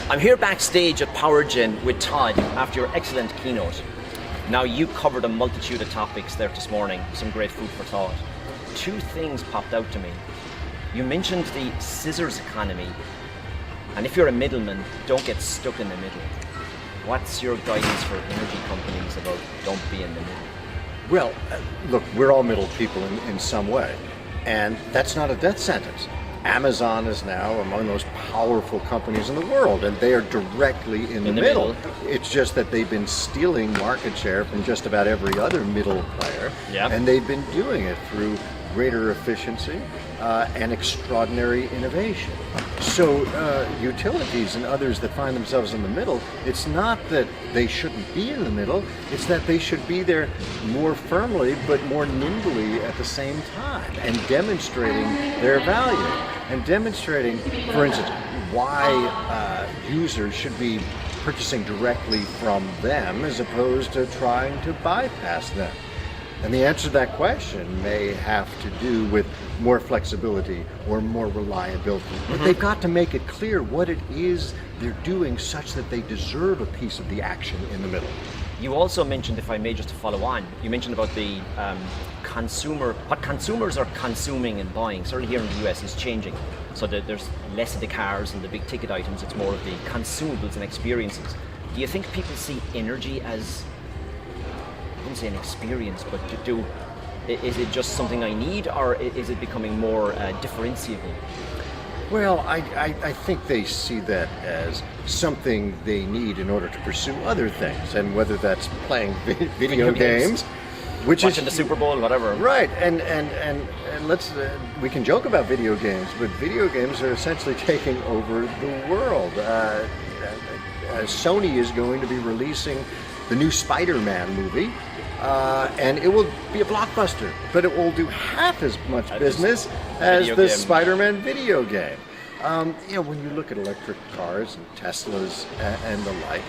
I'm here backstage at PowerGen with Todd after your excellent keynote. Now, you covered a multitude of topics there this morning, some great food for thought. Two things popped out to me. You mentioned the scissors economy, and if you're a middleman, don't get stuck in the middle. What's your guidance for energy companies about don't be in the middle? Well, look, we're all middle people in some way, and that's not a death sentence. Amazon is now among the most powerful companies in the world, and they are directly in the middle. It's just that they've been stealing market share from just about every other middle player, and they've been doing it through greater efficiency and extraordinary innovation. So utilities and others that find themselves in the middle, it's not that they shouldn't be in the middle, it's that they should be there more firmly but more nimbly at the same time, and demonstrating their value, and demonstrating, for instance, why users should be purchasing directly from them as opposed to trying to bypass them. And the answer to that question may have to do with more flexibility or more reliability. But they've got to make it clear what it is they're doing such that they deserve a piece of the action in the middle. You also mentioned, if I may just to follow on, you mentioned about the what consumers are consuming and buying, certainly here in the US, is changing. So that there's less of the cars and the big ticket items, it's more of the consumables and experiences. Do you think people see energy as, I wouldn't say an experience, but is it just something I need, or is it becoming more differentiable? Well, I think they see that as something they need in order to pursue other things, and whether that's playing video games, which watching the Super Bowl, whatever. Right, and let's we can joke about video games, but video games are essentially taking over the world. Sony is going to be releasing the new Spider-Man movie. And it will be a blockbuster, but it will do half as much business as the Spider-Man video game. When you look at electric cars and Teslas and the like,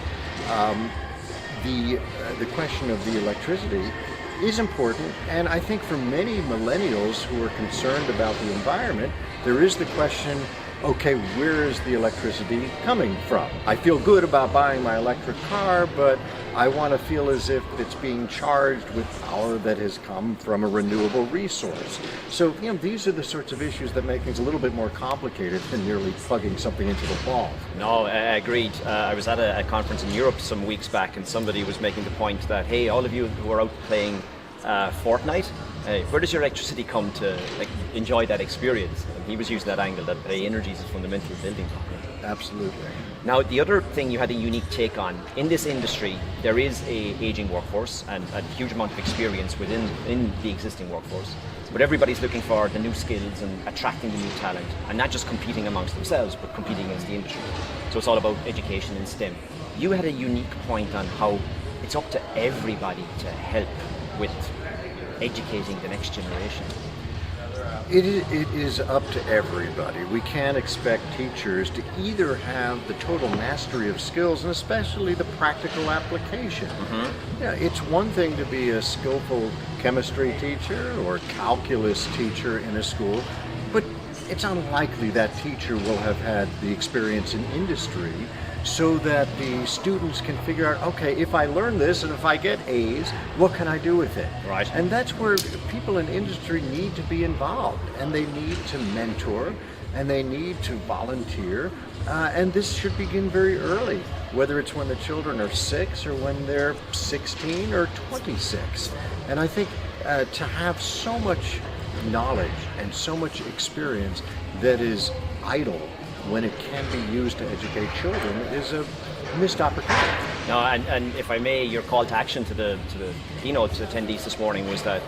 the question of the electricity is important, and I think for many millennials who are concerned about the environment, there is the question, okay, where is the electricity coming from? I feel good about buying my electric car, but I want to feel as if it's being charged with power that has come from a renewable resource. So, these are the sorts of issues that make things a little bit more complicated than merely plugging something into the wall. No, agreed. I was at a conference in Europe some weeks back, and somebody was making the point that, hey, all of you who are out playing Fortnite, where does your electricity come to enjoy that experience? And he was using that angle that energy is a fundamental building block. Absolutely. Now, the other thing you had a unique take on, in this industry, there is a aging workforce and a huge amount of experience in the existing workforce. But everybody's looking for the new skills and attracting the new talent, and not just competing amongst themselves, but competing against the industry. So it's all about education and STEM. You had a unique point on how it's up to everybody to help with educating the next generation. It is up to everybody. We can't expect teachers to either have the total mastery of skills and especially the practical application. Yeah, it's one thing to be a skillful chemistry teacher or calculus teacher in a school, but it's unlikely that teacher will have had the experience in industry so that the students can figure out, okay, if I learn this and if I get A's, what can I do with it? Right. And that's where people in industry need to be involved, and they need to mentor, and they need to volunteer, and this should begin very early, whether it's when the children are 6 or when they're 16 or 26. And I think to have so much knowledge and so much experience that is idle when it can be used to educate children is a missed opportunity. No, and if I may, your call to action to the keynote attendees this morning was that,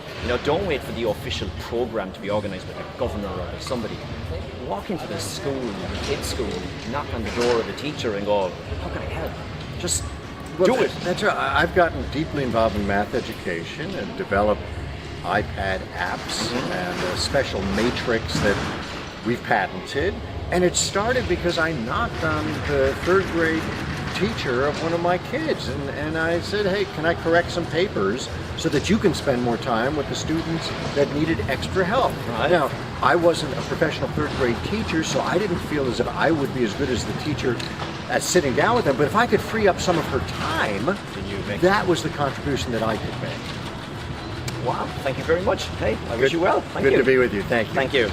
don't wait for the official program to be organized by the governor or by somebody. Walk into the school, the kids' school, knock on the door of the teacher and go, how can I help? Just do it. That's right. I've gotten deeply involved in math education and developed iPad apps and a special matrix that we've patented. And it started because I knocked on the 3rd grade teacher of one of my kids, and I said, hey, can I correct some papers so that you can spend more time with the students that needed extra help? Right. Now, I wasn't a professional 3rd grade teacher, so I didn't feel as if I would be as good as the teacher at sitting down with them, but if I could free up some of her time, that was the contribution that I could make. Wow, thank you very much. Hey, I wish you well. Thank you. Good to be with you. Thank you. Thank you.